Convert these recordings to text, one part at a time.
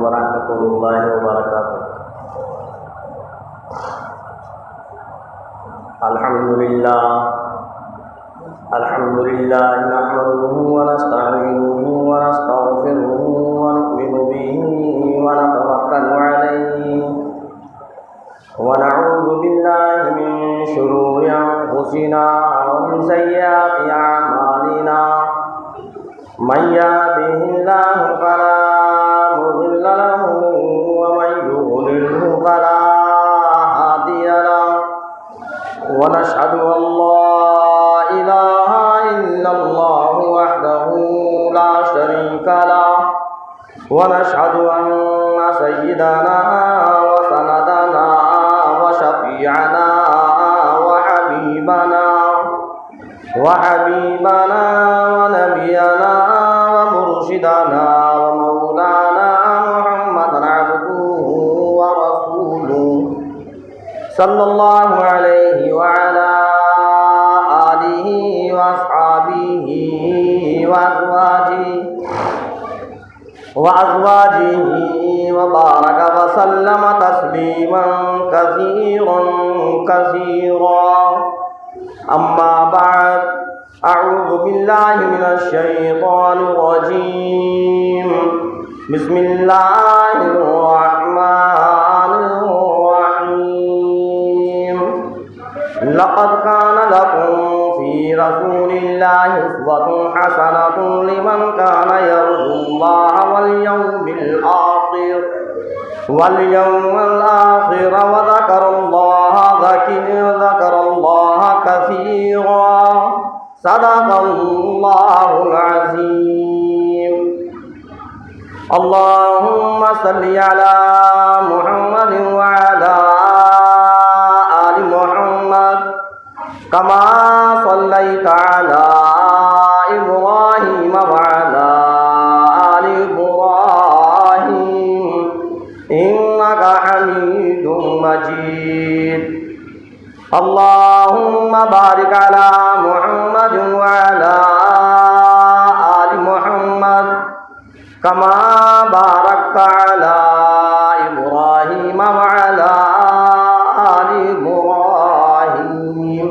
वरहमतुल्लाहि वबरकातुह। अल्हम्दुलिल्लाह नहमदुहु व नस्तईनुहु व नस्तगफिरुहु व नु'मिनु बिही व नतवक्कलु अलैहि व नऊज़ु बिल्लाहि मिन शुरूरि अंफुसिना व मिन सय्यिआति अअमालिना। मन यहदिहिल्लाहु फला मुदिल्ल लहु व मन युद्लिल्हु फला हादिय लहु व नशहदु अन ला इलाहा इल्लल्लाहु वहदहु ला शरीका लहु व नशहदु अन्ना सय्यिदना व सनदना व शफीअना व हबीबना व नबियना व मुर्शिदना व मौलाना मुहम्मदन अब्दुहु व रसूलुहु सल्लल्लाहु अलैहि व अला आलिहि व अस्हाबिहि व अज़वाजिहि व बारक व सल्लम तस्लीमन कसीरा। अम्मा बाद, अऊज़ु बिल्लाहि मिनश शैतानिर रजीम। बिस्मिल्लाहिर रहमानिर रहीम। लक़द काना लकुम फ़ी रसूलिल्लाहि उस्वतुन हसनतुन लिमन काना यर्जुल्लाह वल यौमिल आखिर व ज़करल्लाह कसीरा। सदक़ल्लाहुल अज़ीम। अल्लाहुम्मा सल्लि अला मुहम्मद व अला आलि मुहम्मद कमा सल्लैता अला इब्राहीम व अला आलि इब्राहीम इन्नका हमीदुम मजीद। अल्लाहुम्मा बारिक अला मुहम्मद व अला आलि मुहम्मद कमा बारकता अला इब्राहीम व अला आलि इब्राहीम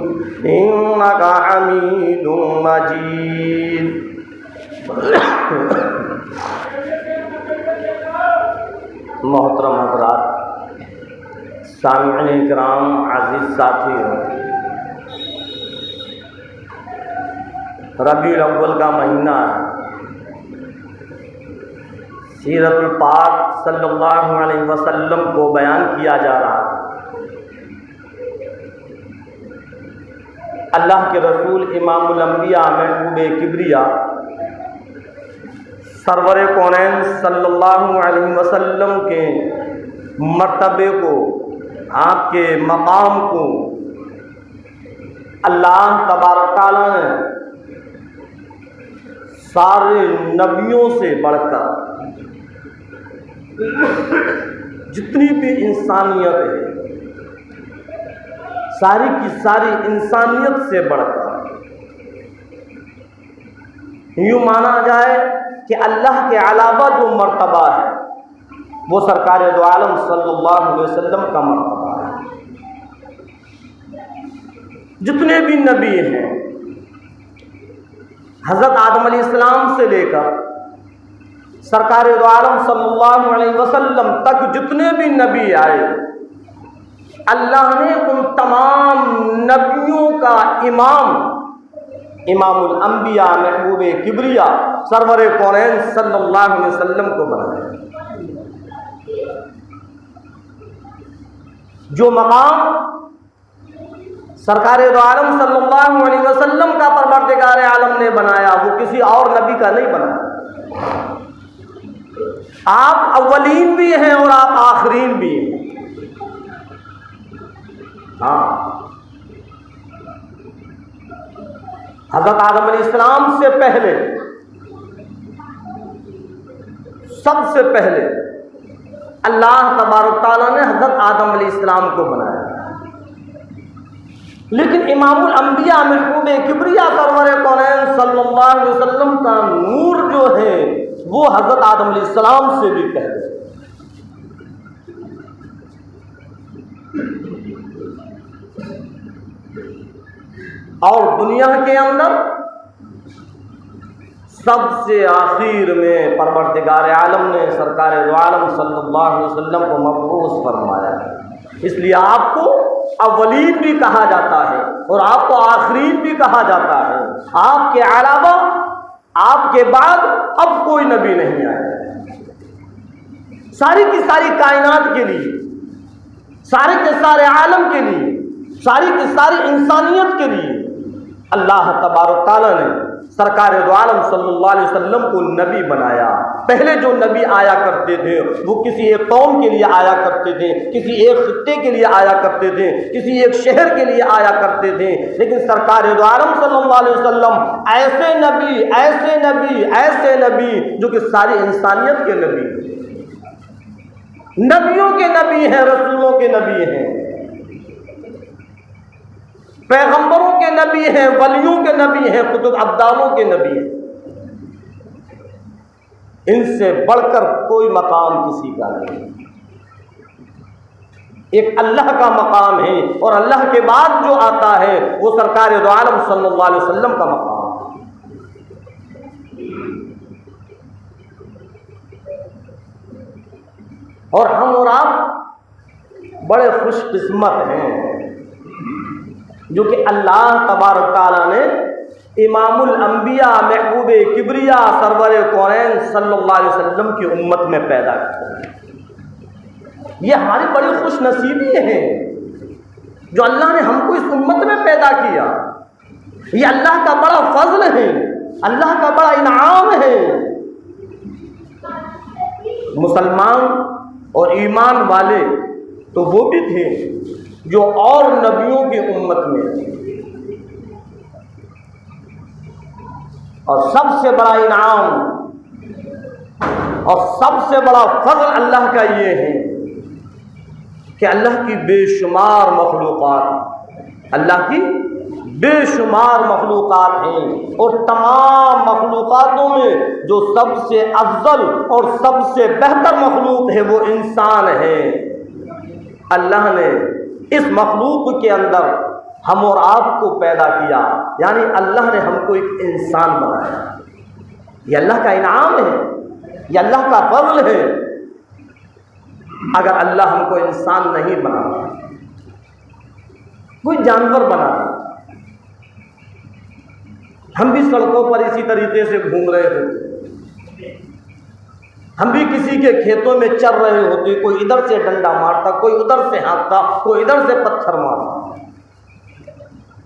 इन्नका हमीदुम मजीद। मोहतरम हज़रात, सामिईन इकराम, अज़ीज़ साथियों, रबीउल अव्वल का महीना है। सीरतुल पाक सल्लल्लाहु अलैहि वसल्लम को बयान किया जा रहा है। अल्लाह के रसूल इमामुल अंबिया महबूब किबरिया सरवर कौनैन सल्लल्लाहु अलैहि वसल्लम के मर्तबे को, आपके मकाम को अल्लाह तबारक तआला ने सारे नबियों से बढ़कर जितनी भी इंसानियत है, सारी की सारी इंसानियत से बढ़कर यूँ माना जाए कि अल्लाह के अलावा जो मर्तबा है वो सरकार दो आलम सल्लल्लाहु अलैहि वसल्लम का मर्तबा है। जितने भी नबी हैं, हज़रत आदम अलैहिस्सलाम से लेकर सरकार दो आलम सल्लल्लाहु अलैहि वसल्लम तक जितने भी नबी आए, अल्लाह ने उन तमाम नबियों का इमाम, इमामुल अंबिया महबूब किबरिया सरवर कौनैन सल्लल्लाहु अलैहि वसल्लम को बनाया। जो मकाम सरकार दो आलम सल्लल्लाहु अलैहि वसल्लम का परवरदिगार आलम ने बनाया, वो किसी और नबी का नहीं बनाया। आप अव्वलीन भी हैं और आप आखिरीन भी हैं। हाँ, हज़रत आदम अलैहिस्सलाम से पहले, सबसे पहले अल्लाह तबारक तआला ने हज़रत आदम अलैहिस्सलाम को बनाया। लेकिन इमामुल अंबिया महबूब किबरिया सरवर कौनैन सल्लल्लाहु अलैहि वसल्लम का नूर जो है वो हजरत आदम अलैहिस्सलाम से भी कह गए। और दुनिया के अंदर सबसे आखिर में परवरदिगार आलम ने सरकार दो आलम सल्लल्लाहु अलैहि वसल्लम को मबऊस फरमाया। इसलिए आपको अव्वलीन भी कहा जाता है और आपको आखिरीन भी कहा जाता है। आपके अलावा, आपके बाद अब कोई नबी नहीं आया। सारी की सारी कायनात के लिए, सारे के सारे आलम के लिए, सारी की सारी इंसानियत के लिए अल्लाह तबारक तआला ने सरकार दो आलम सल्लल्लाहु अलैहि वसल्लम को नबी बनाया। पहले जो नबी आया करते थे वो किसी एक कौम के लिए आया करते थे, किसी एक खित्ते के लिए आया करते थे, किसी एक शहर के लिए आया करते थे। लेकिन सरकार दो आलम सल्लल्लाहु अलैहि वसल्लम ऐसे नबी, ऐसे नबी, ऐसे नबी जो कि सारी इंसानियत के नबी, नबियों के नबी हैं, रसूलों के नबी हैं, पैगंबरों के नबी हैं, वलियों के नबी हैं, कुतुब अब्दालों के नबी हैं। इनसे बढ़कर कोई मकाम किसी का नहीं। एक अल्लाह का मकाम है और अल्लाह के बाद जो आता है वो सरकार दो आलम सल्लल्लाहु अलैहि वसल्लम का मकाम है। और हम और आप बड़े खुशकिस्मत हैं जो कि अल्लाह तबारक तआला ने इमामुल अंबिया, महबूब किबरिया, सरवर कौनैन सल्लल्लाहु अलैहि वसल्लम की उम्मत में पैदा किया। ये हमारी बड़ी खुश नसीबी है जो अल्लाह ने हमको इस उम्मत में पैदा किया। ये अल्लाह का बड़ा फजल है, अल्लाह का बड़ा इनाम है। मुसलमान और ईमान वाले तो वो भी थे जो और नबियों की उम्मत में थे। और सबसे बड़ा इनाम और सबसे बड़ा फजल अल्लाह का ये है कि अल्लाह की बेशुमार मखलूक़ात, अल्लाह की बेशुमार मखलूक़ात हैं और तमाम मखलूक़ातों में जो सबसे अफजल और सबसे बेहतर मखलूक है वो इंसान है। अल्लाह ने इस मखलूक के अंदर हम और आपको पैदा किया, यानी अल्लाह ने हमको एक इंसान बनाया। ये अल्लाह का इनाम है, ये अल्लाह का फज़ल है। अगर अल्लाह हमको इंसान नहीं बनाता, कोई जानवर बनाता, हम भी सड़कों पर इसी तरीके से घूम रहे होते, हम भी किसी के खेतों में चल रहे होते, कोई इधर से डंडा मारता, कोई उधर से हाँकता, कोई इधर से पत्थर मारता।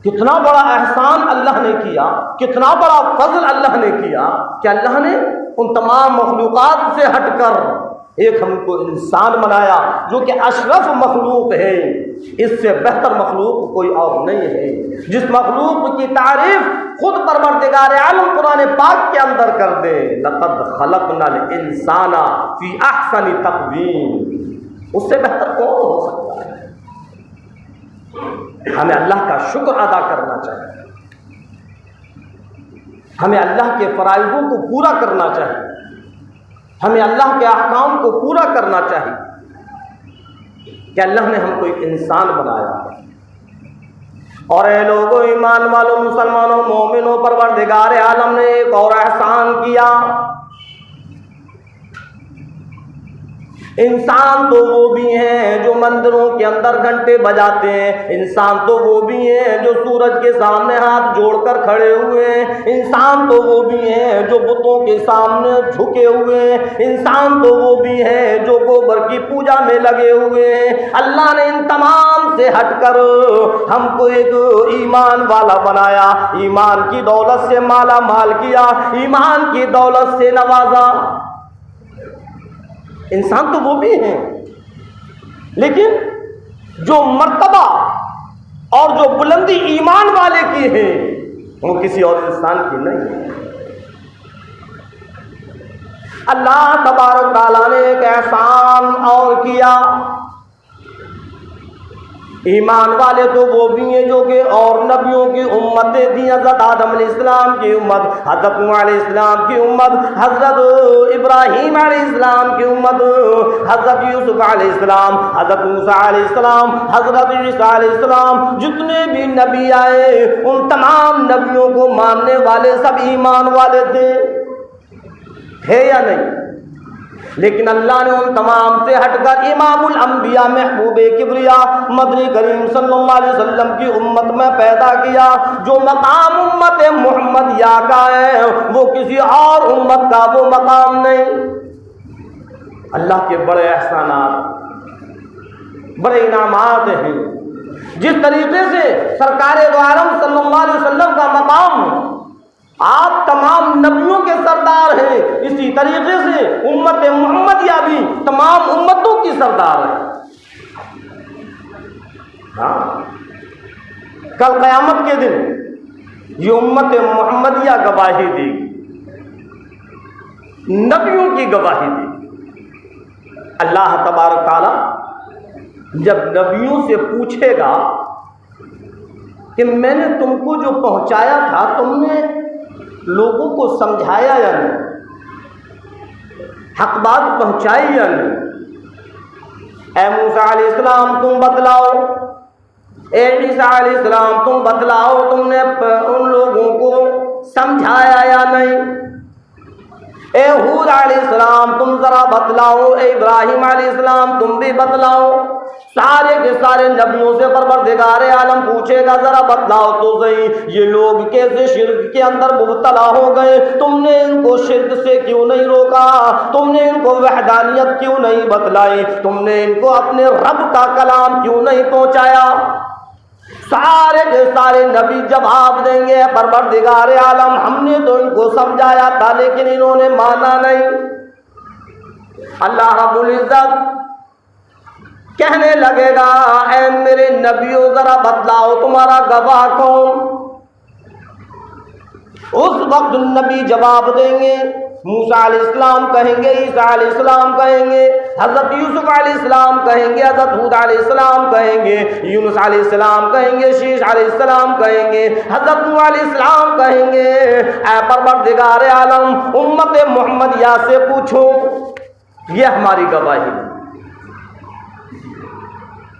कितना बड़ा एहसान अल्लाह ने किया, कितना बड़ा फजल अल्लाह ने किया कि अल्लाह ने उन तमाम मखलूक़ात से हटकर एक हमको इंसान बनाया जो कि अशरफ मखलूक है। इससे बेहतर मखलूक कोई और नहीं है। जिस मखलूक की तारीफ खुद परवरदिगार आलम कुरान पाक के अंदर कर दे, लक़द खलक़नल इंसाना फी अहसनि तक़वीम, उससे बेहतर कौन हो सकता है। हमें अल्लाह का शुक्र अदा करना चाहिए, हमें अल्लाह के फ़राइज़ों को पूरा करना चाहिए, हमें अल्लाह के अहकाम को पूरा करना चाहिए कि अल्लाह ने हमको एक इंसान बनाया। और ए लोगों, ईमान वालों, मुसलमानों, मोमिनों, परवरदिगार आलम ने एक और एहसान किया। इंसान तो वो भी हैं जो मंदिरों के अंदर घंटे बजाते हैं, इंसान तो वो भी हैं जो सूरज के सामने हाथ जोड़कर खड़े हुए हैं, इंसान तो वो भी हैं जो बुतों के सामने झुके हुए हैं, इंसान तो वो भी हैं जो गोबर की पूजा में लगे हुए हैं। अल्लाह ने इन तमाम से हटकर हमको एक ईमान वाला बनाया, ईमान की दौलत से माला माल किया, ईमान की दौलत से नवाजा। इंसान तो वो भी हैं, लेकिन जो मर्तबा और जो बुलंदी ईमान वाले की है वो किसी और इंसान की नहीं है। अल्लाह तबारक तआला ने एक एहसान और किया। ईमान वाले तो वो भी हैं जो कि और नबियों की उम्मतें थी। हज़रत आदम अलैहिस्सलाम की उम्मत, हज़रत नूह अलैहिस्सलाम की उम्मत, हज़रत इब्राहीम अलैहिस्सलाम की उम्मत, हज़रत यूसुफ अलैहिस्सलाम, हज़रत मूसा अलैहिस्सलाम, हज़रत ईसा अलैहिस्सलाम, जितने भी नबी आए उन तमाम नबियों को मानने वाले सब ईमान वाले थे, है या नहीं? लेकिन अल्लाह ने उन तमाम से हटकर इमामुल अंबिया महबूबे किबरिया मदनी करीम सल्लल्लाहु अलैहि वसल्लम की उम्मत में पैदा किया। जो मकाम उम्मत मुहम्मदिया का है वो किसी और उम्मत का वो मकाम नहीं। अल्लाह के बड़े एहसानात, बड़े इनामात हैं। जिस तरीके से सरकार दो आलम सल्लल्लाहु अलैहि वसल्लम का मकाम, आप तमाम नबियों के सरदार हैं, इसी तरीके से उम्मत मुहम्मदिया भी तमाम उम्मतों की सरदार है। हाँ, कल क़यामत के दिन ये उम्मत मुहम्मदिया गवाही देगी, नबियों की गवाही देगी। अल्लाह तबारक ताला जब नबियों से पूछेगा कि मैंने तुमको जो पहुंचाया था तुमने लोगों को समझाया या नहीं, हक बात पहुंचाई या नहीं? ए मूसा अलैहिस्सलाम तुम बतलाओ, ए ईसा अलैहिस्सलाम तुम बतलाओ, तुमने उन लोगों को समझाया या नहीं? ए हूद अलैहिस्सलाम तुम जरा बतलाओ, ए इब्राहीम अलैहिस्सलाम तुम भी बतलाओ। सारे के सारे नबियों से परवरदिगार आलम पूछेगा जरा बतलाओ तो सही, ये लोग कैसे शिर्क के अंदर मुब्तला हो गए? तुमने इनको शिर्क से क्यों नहीं रोका? तुमने इनको वहदानियत क्यों नहीं बतलाई? तुमने इनको अपने रब का कलाम क्यों नहीं पहुंचाया? सारे के सारे नबी जवाब देंगे परवरदिगार आलम हमने तो इनको समझाया था लेकिन इन्होंने माना नहीं। अल्लाह रब्बुल इज्जत कहने लगेगा ऐ मेरे नबियों जरा बतलाओ तुम्हारा गवाह कौन? उस वक्त नबी जवाब देंगे, मूसा अलैहिस्सलाम कहेंगे, ईसा अलैहिस्सलाम कहेंगे, हज़रत यूसुफ अलैहिस्सलाम कहेंगे, हज़रत हूद अलैहिस्सलाम कहेंगे, यूनुस अलैहिस्सलाम कहेंगे, शीश अलैहिस्सलाम कहेंगे, हज़रत नूह अलैहिस्सलाम कहेंगे ऐ परवरदिगार आलम उम्मत मुहम्मदिया से पूछो, ये हमारी गवाही।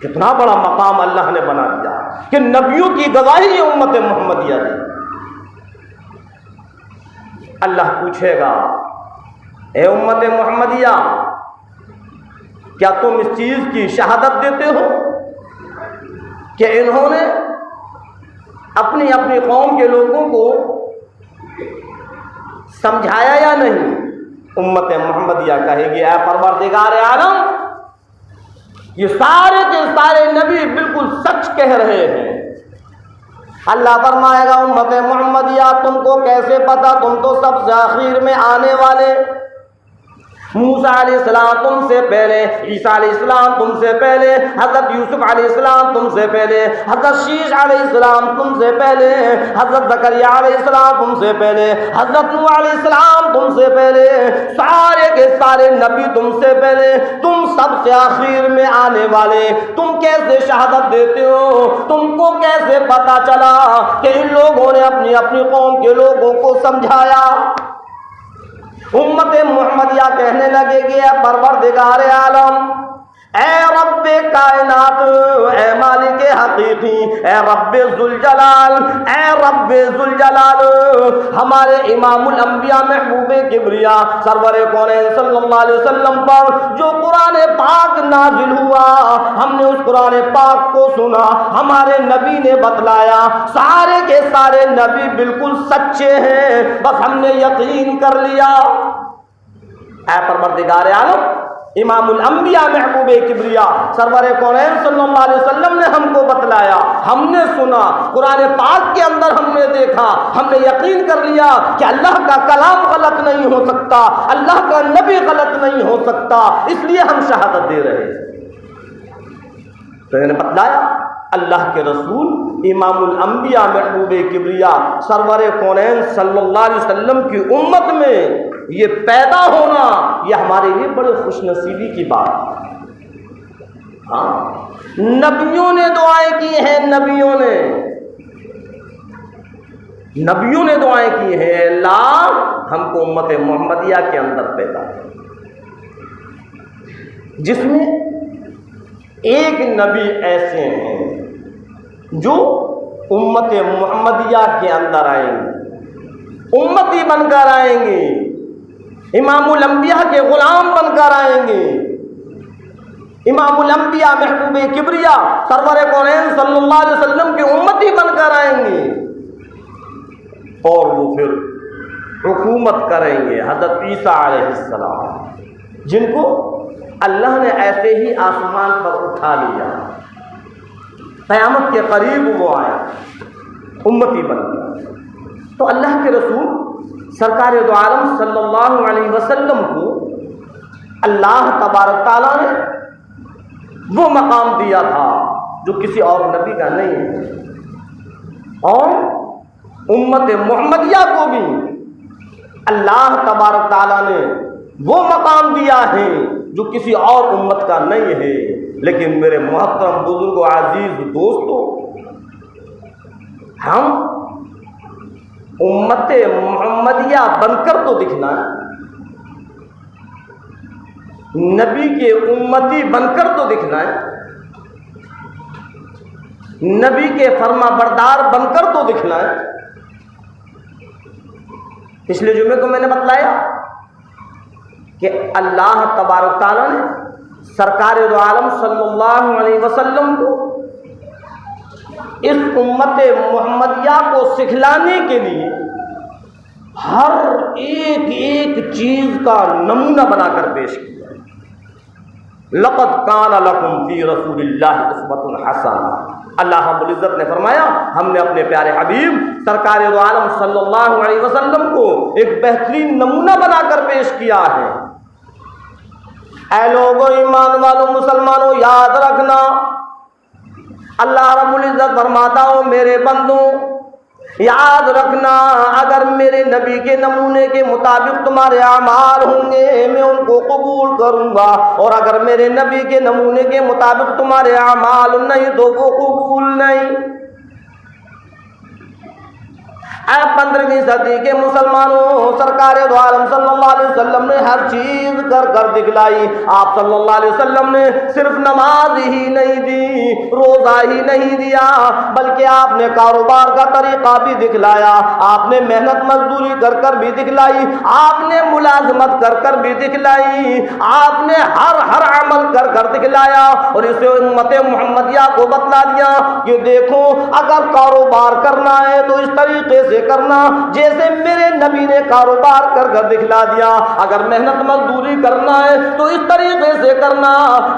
कितना बड़ा मकाम अल्लाह ने बना दिया कि नबियों की गवाही उम्मत मुहम्मदिया दी। अल्लाह पूछेगा ए उम्मत मुहम्मदिया क्या तुम इस चीज की शहादत देते हो कि इन्होंने अपनी अपनी कौम के लोगों को समझाया या नहीं? उम्मत मुहम्मदिया कहेगी ऐ परवरदिगार आलम ये सारे के सारे नबी बिल्कुल सच कह रहे हैं। अल्लाह फरमाएगा उम्मत मुहम्मदिया तुमको कैसे पता, तुम तो सबसे आखिर में आने वाले। मूसा अलैहिस्सलाम तुमसे पहले, ईसा अलैहिस्सलाम तुमसे पहले, हज़रत यूसुफ अलैहिस्सलाम तुमसे पहले, हज़रत शीश अलैहिस्सलाम तुमसे पहले, हज़रत ज़करिया अलैहिस्सलाम तुमसे पहले, हज़रत नूह अलैहिस्सलाम तुमसे पहले, सारे के सारे नबी तुमसे पहले, तुम सबसे आखिर में आने वाले। तुम कैसे शहादत देते हो? तुमको कैसे पता चला कि इन लोगों ने अपनी अपनी कौम के लोगों को समझाया? उम्मत मुहम्मदिया कहने लगेगी ऐ परवरदिगार आलम, ऐ रब्बे कायनात, ऐ मालिके हकीकी, ऐ रब्बे जुल जलाल, ऐ रब्बे जुल जलाल, हमारे इमामुल अंबिया महबूबे किबरिया सरवरे कौनैन सल्लल्लाहु अलैहि वसल्लम पर जो कुरान पाक नाजिल हुआ, हमने उस कुरान पाक को सुना, हमारे नबी ने बतलाया, सारे के सारे नबी बिल्कुल सच्चे हैं, बस हमने यकीन कर लिया। ऐ परवरदिगार आलम इमामुल अंबिया महबूबे किबरिया सरवरे कौनैन सल्लल्लाहु अलैहि वसल्लम ने हमको बतलाया, हमने सुना, कुरान पाक के अंदर हमने देखा, हमने यकीन कर लिया कि अल्लाह का कलाम गलत नहीं हो सकता, अल्लाह का नबी गलत नहीं हो सकता, इसलिए हम शहादत दे रहे हैं। तो इन्होंने बतलाया अल्लाह के रसूल इमामुल अंबिया महबूबे किबरिया सरवरे कौनैन सल्लल्लाहु अलैहि वसल्लम की उम्मत में ये पैदा होना, ये हमारे लिए बड़े खुशनसीबी की बात है। हाँ, नबियों ने दुआएं की हैं, नबियों ने दुआएं की हैं, अल्लाह हमको उम्मत मोहम्मदिया के अंदर पैदा कर, जिसमें एक नबी ऐसे हैं जो उम्मत मोहम्मदिया के अंदर आएंगे, उम्मती बनकर आएंगे, इमामुल अंबिया के गुलाम बनकर आएंगे, इमामुल अंबिया महबूबे किबरिया सरवर कौनैन सल्लल्लाहु अलैहि वसल्लम के उम्मती बनकर आएंगे और वो फिर हुकूमत करेंगे हज़रत ईसा अलैहिस्सलाम, जिनको अल्लाह ने ऐसे ही आसमान पर उठा लिया, क़यामत के करीब वो आए उम्मती बनकर। तो अल्लाह के रसूल सरकार दो आलम सल्लल्लाहु अलैहि वसल्लम को अल्लाह तबारक ताला ने वो मकाम दिया था जो किसी और नबी का नहीं है, और उम्मत मोहम्मदिया को भी अल्लाह तबारक ताला ने वो मकाम दिया है जो किसी और उम्मत का नहीं है। लेकिन मेरे मोहतरम बुजुर्गों, अजीज दोस्तों, हम उम्मत मोहम्मदिया बनकर तो दिखलाएं, नबी के उम्मती बनकर तो दिखलाएं, नबी के फरमाबरदार बनकर तो दिखलाएं। पिछले जुमे को मैंने बतलाया कि अल्लाह तबारक ताला ने सरकार दो आलम सल्लल्लाहु अलैहि वसल्लम को इस उम्मत मोहम्मदिया को सिखलाने के लिए हर एक एक चीज का नमूना बनाकर पेश किया। लक़द कान लकुम फी रसूलिल्लाहि उस्वतुन हसना, अल्लाह रब्बुल इज़्ज़त ने फरमाया, हमने अपने प्यारे हबीब सरकार दो आलम सल्लल्लाहु अलैहि वसल्लम को एक बेहतरीन नमूना बनाकर पेश किया है। ऐ लोगों, ईमान वालों, मुसलमानों, याद रखना, अल्लाह रब्बुल इज़्ज़त फरमाता हो, मेरे बंदों याद रखना, अगर मेरे नबी के नमूने के मुताबिक तुम्हारे अमाल होंगे मैं उनको कबूल करूंगा, और अगर मेरे नबी के नमूने के मुताबिक तुम्हारे अमाल नहीं तो वो कबूल नहीं। 15वीं सदी के मुसलमानों, सरकार दो आलम सल्लल्लाहु अलैहि वसल्लम ने हर चीज कर कर दिखलाई। आप सल्लल्लाहु अलैहि वसल्लम ने सिर्फ नमाज ही नहीं दी, रोजा ही नहीं दिया, बल्कि आपने कारोबार का तरीका भी दिखलाया, आपने मेहनत मजदूरी कर कर भी दिखलाई, आपने मुलाजमत कर कर भी दिखलाई, आपने हर हर अमल कर कर दिखलाया। और इसे उम्मत मोहम्मदिया को बतला दिया कि देखो, अगर कारोबार करना है तो इस तरीके से करना जैसे मेरे नबी ने कारोबार कर कर दिखला दिया, अगर मेहनत मजदूरी करना है तो इस तरीके से करना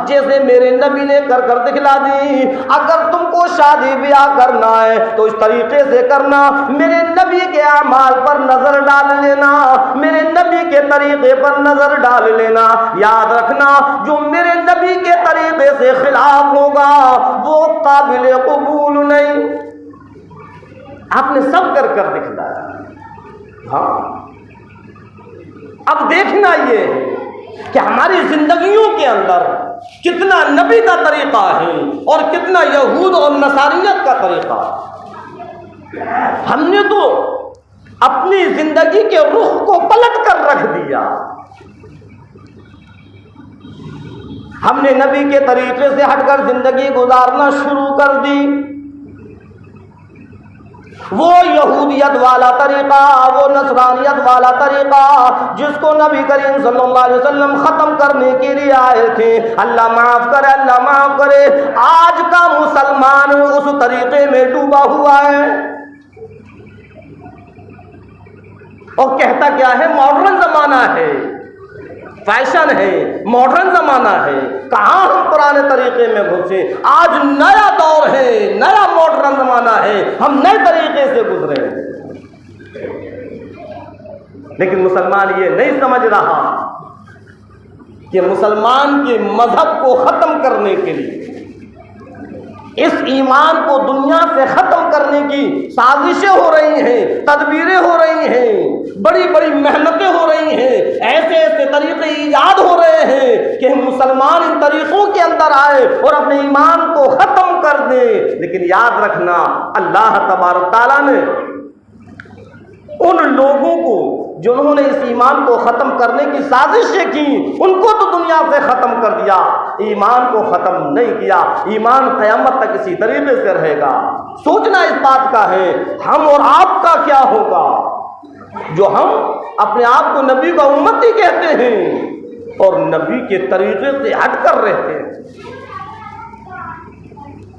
जैसे मेरे नबी ने कर कर दिखला दी, अगर तुमको शादी ब्याह करना है तो इस तरीके से करना, मेरे नबी के अमाल पर नजर डाल लेना, मेरे नबी के तरीके पर नजर डाल लेना। याद रखना, जो मेरे नबी के तरीके से खिलाफ होगा वो काबिल कबूल नहीं। आपने सब कर कर दिखलाया। हाँ, अब देखना ये कि हमारी जिंदगियों के अंदर कितना नबी का तरीका है और कितना यहूद और नसारियत का तरीका। हमने तो अपनी जिंदगी के रुख को पलट कर रख दिया। हमने नबी के तरीके से हटकर जिंदगी गुजारना शुरू कर दी। वो यहूदियत वाला तरीका, वो नसरानियत वाला तरीका जिसको नबी करीम सल्लल्लाहु अलैहि वसल्लम खत्म करने के लिए आए थे, अल्लाह माफ करे, अल्लाह माफ करे, आज का मुसलमान उस तरीके में डूबा हुआ है। और कहता क्या है, मॉडर्न जमाना है, फैशन है, मॉडर्न जमाना है। कहाँ हम पुराने तरीके में घुसे? आज नया दौर है, नया मॉडर्न जमाना है, हम नए तरीके से गुजरे। लेकिन मुसलमान ये नहीं समझ रहा कि मुसलमान के मजहब को खत्म करने के लिए इस ईमान को दुनिया से ख़त्म करने की साजिशें हो रही हैं, तदबीरें हो रही हैं, बड़ी बड़ी मेहनतें हो रही हैं, ऐसे ऐसे तरीक़े ईजाद हो रहे हैं कि मुसलमान इन तरीक़ों के अंदर आए और अपने ईमान को ख़त्म कर दें। लेकिन याद रखना, अल्लाह तबारक तआला ने उन लोगों को जिन्होंने इस ईमान को ख़त्म करने की साजिशें की, उनको तो दुनिया से ख़त्म कर दिया, ईमान को ख़त्म नहीं किया। ईमान क़यामत तक इसी तरीके से रहेगा। सोचना इस बात का है, हम और आपका क्या होगा जो हम अपने आप को नबी का उम्मती कहते हैं और नबी के तरीके से हटकर रहते हैं।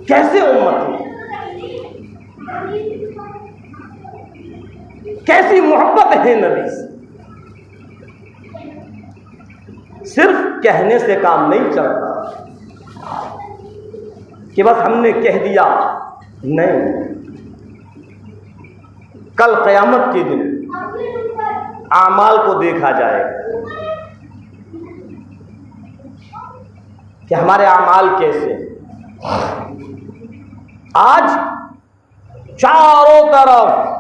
कैसे उम्मती, कैसी मोहब्बत है नबी से। सिर्फ कहने से काम नहीं चलता कि बस हमने कह दिया, नहीं। कल क़यामत के दिन आमाल को देखा जाएगा कि हमारे आमाल कैसे। आज चारों तरफ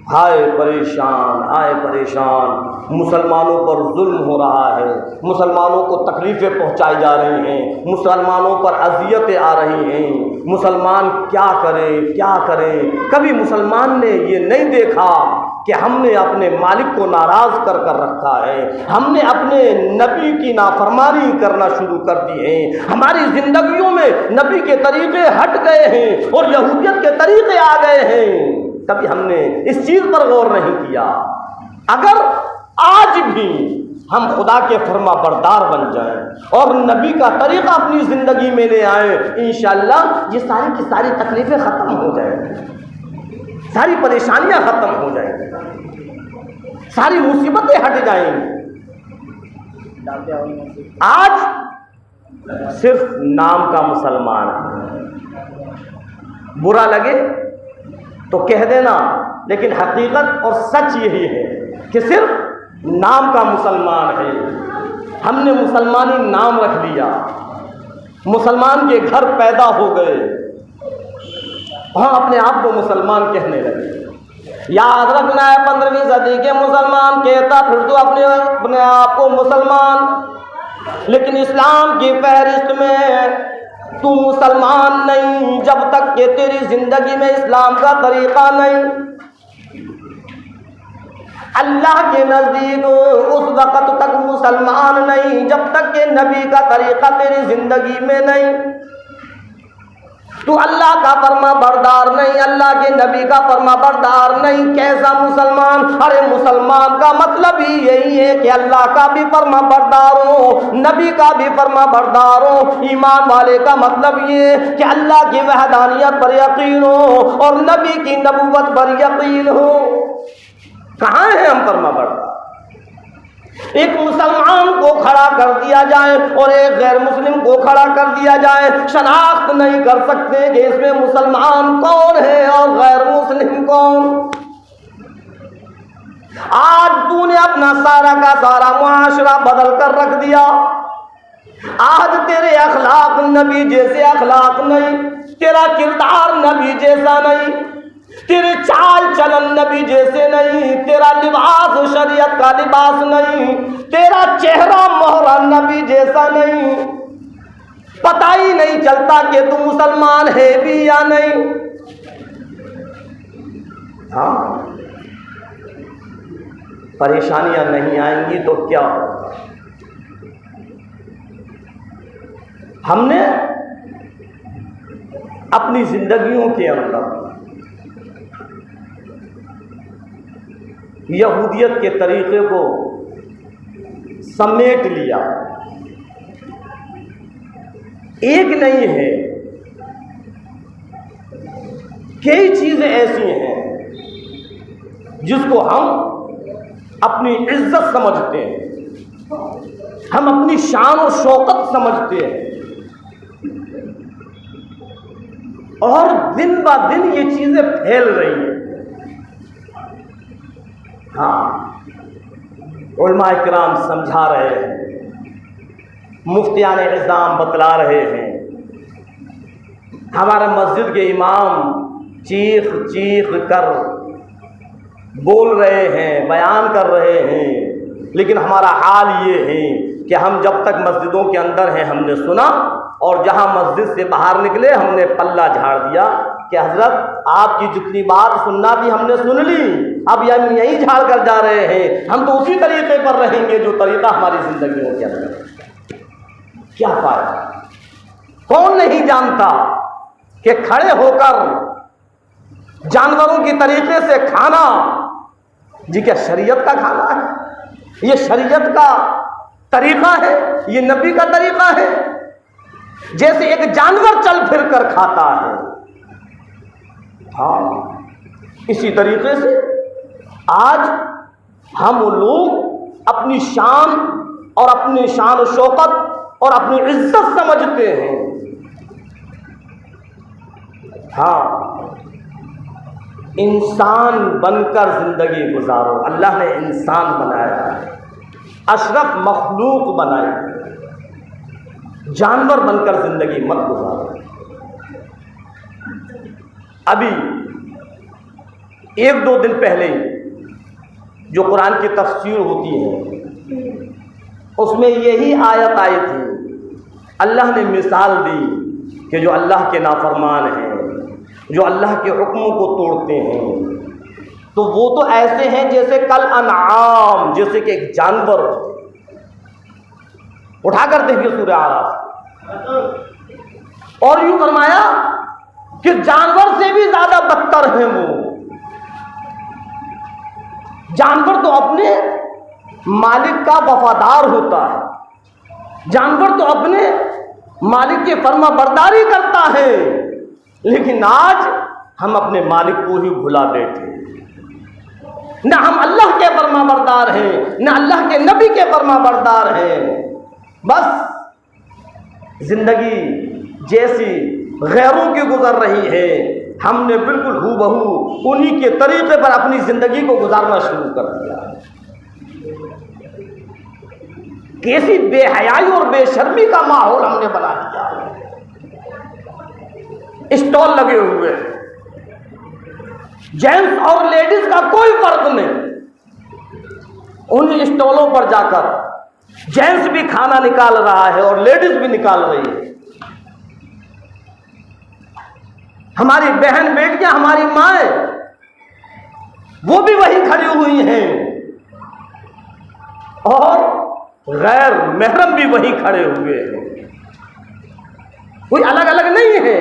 हाय परेशान, मुसलमानों पर जुल्म हो रहा है, मुसलमानों को तकलीफ़ें पहुंचाई जा रही हैं, मुसलमानों पर अज़ियतें आ रही हैं, मुसलमान क्या करें। कभी मुसलमान ने ये नहीं देखा कि हमने अपने मालिक को नाराज़ कर रखा है, हमने अपने नबी की नाफरमानी करना शुरू कर दी है, हमारी ज़िंदगियों में नबी के तरीक़े हट गए हैं और यहूदियत के तरीक़े आ गए हैं। कभी हमने इस चीज़ पर गौर नहीं किया। अगर आज भी हम खुदा के फरमा बरदार बन जाएं और नबी का तरीक़ा अपनी ज़िंदगी में ले आए, इंशाअल्लाह ये सारी की सारी तकलीफ़ें ख़त्म हो जाएंगी, सारी परेशानियां ख़त्म हो जाएंगी, सारी मुसीबतें हट जाएंगी। आज सिर्फ नाम का मुसलमान है, बुरा लगे तो कह देना, लेकिन हकीकत और सच यही है कि सिर्फ नाम का मुसलमान है। हमने मुसलमानी नाम रख लिया, मुसलमान के घर पैदा हो गए, वहाँ अपने आप को मुसलमान कहने लगे। याद रखना है 15वीं सदी के मुसलमान कहता फिर तो अपने आप को मुसलमान, लेकिन इस्लाम की फहरिस्त में तू मुसलमान नहीं जब तक कि तेरी जिंदगी में इस्लाम का तरीक़ा नहीं। अल्लाह के नज़दीक उस वक़्त तक मुसलमान नहीं जब तक कि नबी का तरीक़ा तेरी ज़िंदगी में नहीं। तू अल्लाह का फरमा बरदार नहीं, अल्लाह के नबी का फरमा बरदार नहीं, कैसा मुसलमान? अरे मुसलमान का मतलब ही यही है कि अल्लाह का भी फरमा बरदार हो, नबी का भी फरमा बरदार हो। ईमान वाले का मतलब ये कि अल्लाह की वहदानियत पर यकीन हो और नबी की नबूवत पर यकीन हो। कहाँ है हम फरमा बरदार? एक मुसलमान को खड़ा कर दिया जाए और एक गैर मुस्लिम को खड़ा कर दिया जाए, शनाख्त नहीं कर सकते कि इसमें मुसलमान कौन है और गैर मुस्लिम कौन। आज तूने अपना सारा का सारा मुआशरा बदल कर रख दिया। आज तेरे अखलाक नबी जैसे अखलाक नहीं, तेरा किरदार नबी जैसा नहीं, तेरे चाल चलन नबी जैसे नहीं, तेरा लिबास शरीयत का लिबास नहीं, तेरा चेहरा मोहरा नबी जैसा नहीं। पता ही नहीं चलता कि तू मुसलमान है भी या नहीं। हाँ, परेशानियां नहीं आएंगी तो क्या होगा? हमने अपनी जिंदगियों के अंदर यहूदियत के तरीक़े को समेट लिया। एक नहीं है, कई चीज़ें ऐसी हैं जिसको हम अपनी इज्जत समझते हैं, हम अपनी शान और शौकत समझते हैं, और दिन ब दिन ये चीज़ें फैल रही हैं। हाँ, उलमा इकराम समझा रहे हैं मुफ्तियान इज़ाम बतला रहे हैं, हमारे मस्जिद के इमाम चीख चीख कर बोल रहे हैं, बयान कर रहे हैं, लेकिन हमारा हाल ये है कि हम जब तक मस्जिदों के अंदर हैं हमने सुना, और जहां मस्जिद से बाहर निकले हमने पल्ला झाड़ दिया कि हजरत आपकी जितनी बात सुनना थी हमने सुन ली, अब हम यही झाड़ कर जा रहे हैं, हम तो उसी तरीके पर रहेंगे जो तरीका हमारी जिंदगियों के अंदर। क्या फायदा? कौन नहीं जानता कि खड़े होकर जानवरों की तरीके से खाना जी क्या शरीयत का खाना है? ये शरीयत का तरीका है? ये नबी का तरीका है? जैसे एक जानवर चल फिर कर खाता है, हाँ, इसी तरीके से आज हम लोग अपनी शान और अपनी शान और शौकत और अपनी इज्जत समझते हैं। हाँ, इंसान बनकर जिंदगी गुजारो। अल्लाह ने इंसान बनाया है, अशरफ मखलूक बनाई, जानवर बनकर जिंदगी मत गुजारो। अभी एक दो दिन पहले जो कुरान की तफसीर होती है उसमें यही आयत आई थी। अल्लाह ने मिसाल दी कि जो अल्लाह के नाफरमान हैं, जो अल्लाह के हुक्मों को तोड़ते हैं, तो वो तो ऐसे हैं जैसे कल अनआम, जैसे कि एक जानवर। उठाकर देखिए सूरह आराफ, और यूं फरमाया कि जानवर से भी ज्यादा बदतर हैं वो। जानवर तो अपने मालिक का वफादार होता है, जानवर तो अपने मालिक की फर्मा बरदारी करता है, लेकिन आज हम अपने मालिक को ही भुला बैठे। न हम अल्लाह के फर्मा बरदार हैं, न अल्लाह के नबी के फर्मा बरदार हैं। बस जिंदगी जैसी गैरों की गुजर रही है, हमने बिल्कुल हूबहू उन्हीं के तरीके पर अपनी जिंदगी को गुजारना शुरू कर दिया। कैसी बेहयाई और बेशर्मी का माहौल हमने बना दिया। स्टॉल लगे हुए, जेंट्स और लेडीज का कोई फर्क नहीं। उन स्टॉलों पर जाकर जेंट्स भी खाना निकाल रहा है और लेडीज भी निकाल रही है। हमारी बहन बेटियां, हमारी माएं, वो भी वही खड़ी हुई हैं, और गैर महरम भी वही खड़े हुए हैं। कोई अलग अलग नहीं है।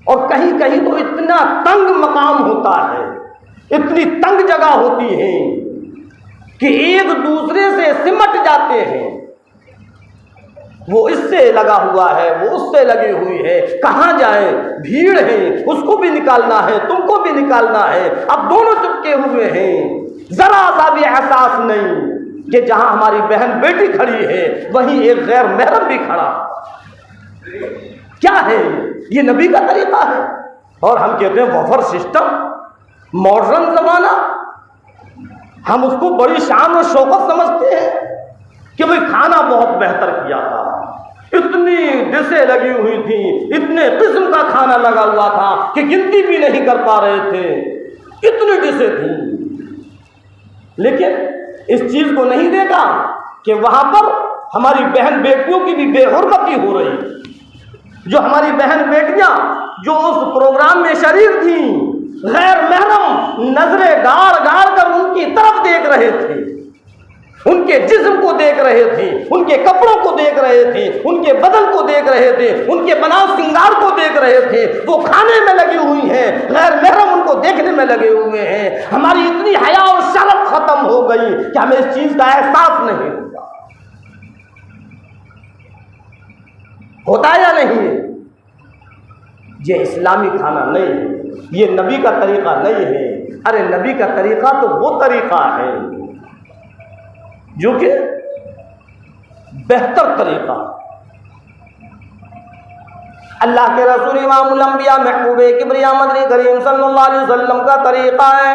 और कहीं कहीं तो इतना तंग मकाम होता है, इतनी तंग जगह होती है कि एक दूसरे से सिमट जाते हैं। वो इससे लगा हुआ है, वो उससे लगी हुई है, कहाँ जाए, भीड़ है, उसको भी निकालना है, तुमको भी निकालना है। अब दोनों चिपके हुए हैं, जरा सा भी एहसास नहीं कि जहां हमारी बहन बेटी खड़ी है वहीं एक गैर महरम भी खड़ा। क्या है ये? नबी का तरीका है। और हम कहते हैं वफर सिस्टम, मॉडर्न जमाना। हम उसको बड़ी शान और शौकत समझते हैं कि भाई खाना बहुत बेहतर किया था, इतनी डिशें लगी हुई थी, इतने किस्म का खाना लगा हुआ था कि गिनती भी नहीं कर पा रहे थे, इतनी डिशें थी। लेकिन इस चीज को नहीं देखा कि वहां पर हमारी बहन बेटियों की भी बेहुरमती हो रही। जो हमारी बहन बेटियां जो उस प्रोग्राम में शरीक थी, गैर महरम नजरें गाड़ गाड़ कर उनकी तरफ देख रहे थे, उनके जिस्म को देख रहे थे, उनके कपड़ों को देख रहे थे, उनके बदन को देख रहे थे, उनके बनाव श्रृंगार को देख रहे थे। वो खाने में लगी हुई हैं, गैर महरम उनको देखने में लगे हुए हैं। हमारी इतनी हया और शर्म खत्म हो गई कि हमें इस चीज का एहसास नहीं होता। होता या नहीं? ये इस्लामी खाना नहीं है, ये नबी का तरीका नहीं है। अरे नबी का तरीका तो वो तरीका है जो कि बेहतर तरीका। अल्लाह के रसूल इमामुल अंबिया महबूब किबरिया मदनी करीम सल्लल्लाहु अलैहि वसल्लम का तरीका है।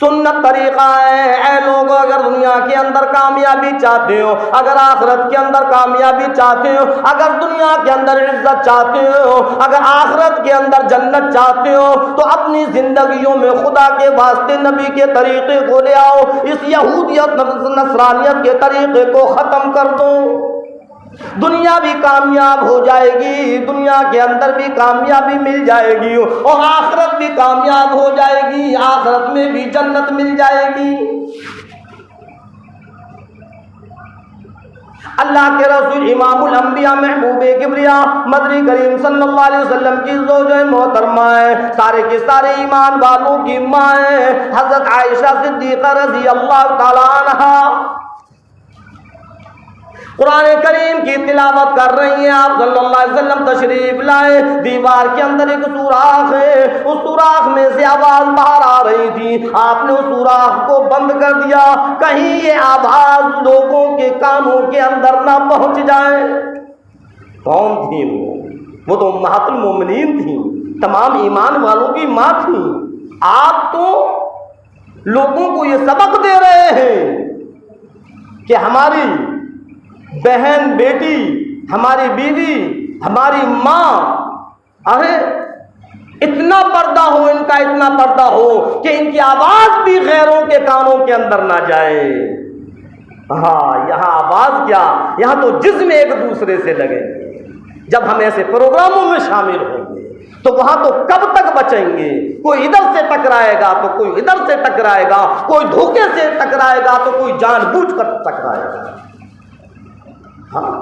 सुन्नत तरीका है। ऐ लोगों, अगर दुनिया के अंदर कामयाबी चाहते हो, अगर आखिरत के अंदर कामयाबी चाहते हो, अगर दुनिया के अंदर इज्जत चाहते हो, अगर आखिरत के अंदर जन्नत चाहते हो, तो अपनी जिंदगियों में खुदा के वास्ते नबी के तरीके को ले आओ। इस यहूदियत नसरानियत के तरीके को खत्म कर दो। दुनिया भी कामयाब हो जाएगी, दुनिया के अंदर भी कामयाबी मिल जाएगी और आखिरत भी कामयाब हो जाएगी, आखिरत में भी जन्नत मिल जाएगी। अल्लाह के रसूल इमामुल अंबिया महबूबे किबरिया मदनी करीम सल्लल्लाहु अलैहि वसल्लम की ज़ौजे मोहतरमा है, सारे के सारे ईमान वालों की माँ है, हज़रत आयशा सिद्दीक़ा रज़ी अल्लाह ताला अन्हा कुरान करीम की तिलावत कर रही हैं। आप सल्लल्लाहु अलैहि वसल्लम तशरीफ लाए, दीवार के अंदर एक सुराख है, उस सुराख में से आवाज बाहर आ रही थी, आपने उस सुराख को बंद कर दिया, कहीं ये आवाज लोगों के कानों के अंदर ना पहुंच जाए। कौन थी वो तो उम्महातुल मोमिनीन थी, तमाम ईमान वालों की माँ थी। आप तो लोगों को ये सबक दे रहे हैं कि हमारी बहन बेटी, हमारी बीवी, हमारी माँ, अरे इतना पर्दा हो इनका, इतना पर्दा हो कि इनकी आवाज भी गैरों के कानों के अंदर ना जाए। हाँ, यहाँ आवाज क्या, यहाँ तो जिस्म एक दूसरे से लगे। जब हम ऐसे प्रोग्रामों में शामिल होंगे तो वहां तो कब तक बचेंगे? कोई इधर से टकराएगा तो कोई इधर से टकराएगा, कोई धोखे से टकराएगा तो कोई जानबूझकर टकराएगा। हाँ,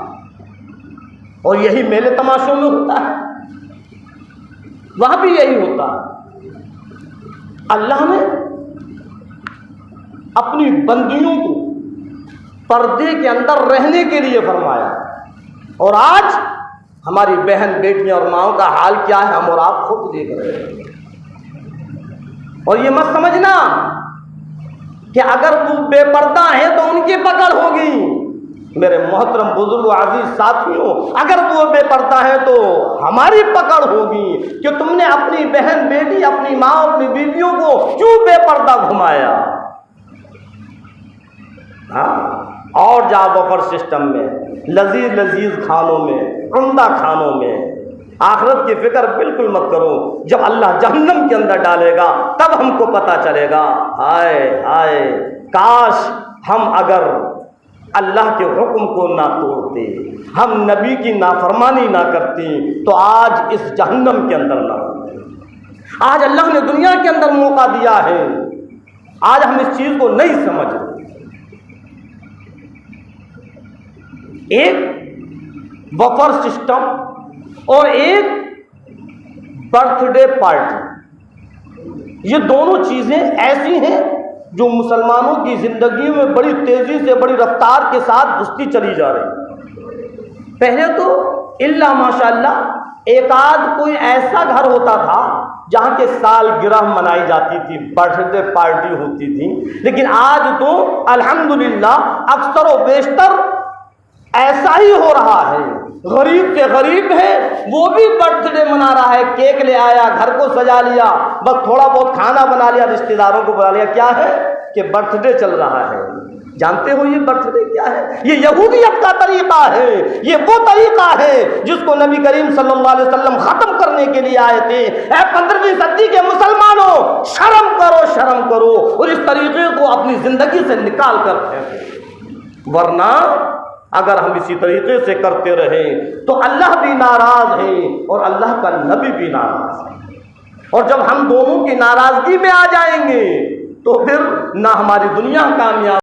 और यही मेले तमाशों में होता है, वहां भी यही होता है। अल्लाह ने अपनी बंदियों को पर्दे के अंदर रहने के लिए फरमाया, और आज हमारी बहन बेटियां और माओं का हाल क्या है हम और आप खुद देख रहे हैं। और ये मत समझना कि अगर वो बेपर्दा है तो उनकी पकड़ होगी। मेरे मोहतरम बुजुर्ग अजीज साथियों, अगर वो बेपर्दा है तो हमारी पकड़ होगी कि तुमने अपनी बहन बेटी, अपनी माँ, अपनी बीवियों को क्यों बेपर्दा घुमाया। हाँ, और जा वफर सिस्टम में, लजीज लजीज खानों में, उम्दा खानों में। आखिरत की फिक्र बिल्कुल मत करो, जब अल्लाह जहन्नम के अंदर डालेगा तब हमको पता चलेगा। हाय हाय, काश हम अगर अल्लाह के हुक्म को ना तोड़ते, हम नबी की नाफरमानी ना करते, तो आज इस जहन्नम के अंदर ना होते। आज अल्लाह ने दुनिया के अंदर मौका दिया है, आज हम इस चीज को नहीं समझ रहे। एक बफर सिस्टम और एक बर्थडे पार्टी, ये दोनों चीजें ऐसी हैं जो मुसलमानों की जिंदगी में बड़ी तेजी से, बड़ी रफ्तार के साथ घुसती चली जा रही। पहले तो इल्ला माशाअल्लाह एक आध कोई ऐसा घर होता था जहाँ के सालगिरह मनाई जाती थी, बर्थडे पार्टी होती थी, लेकिन आज तो अल्हम्दुलिल्लाह अक्सर व बेशतर ऐसा ही हो रहा है। गरीब से गरीब है वो भी बर्थडे मना रहा है, केक ले आया, घर को सजा लिया, बस थोड़ा बहुत खाना बना लिया, रिश्तेदारों को बुला लिया। क्या है कि बर्थडे चल रहा है। जानते हो ये बर्थडे क्या है? ये यहूदियत का तरीका है, ये वो तरीका है जिसको नबी करीम सल्लल्लाहु अलैहि वसल्लम खत्म करने के लिए आए थे। 15वीं सदी के मुसलमानों, शर्म करो, शर्म करो, और इस तरीके को अपनी जिंदगी से निकाल कर फेंको, वरना अगर हम इसी तरीके से करते रहें तो अल्लाह भी नाराज है और अल्लाह का नबी भी नाराज है। और जब हम दोनों की नाराजगी में आ जाएंगे तो फिर ना हमारी दुनिया कामयाब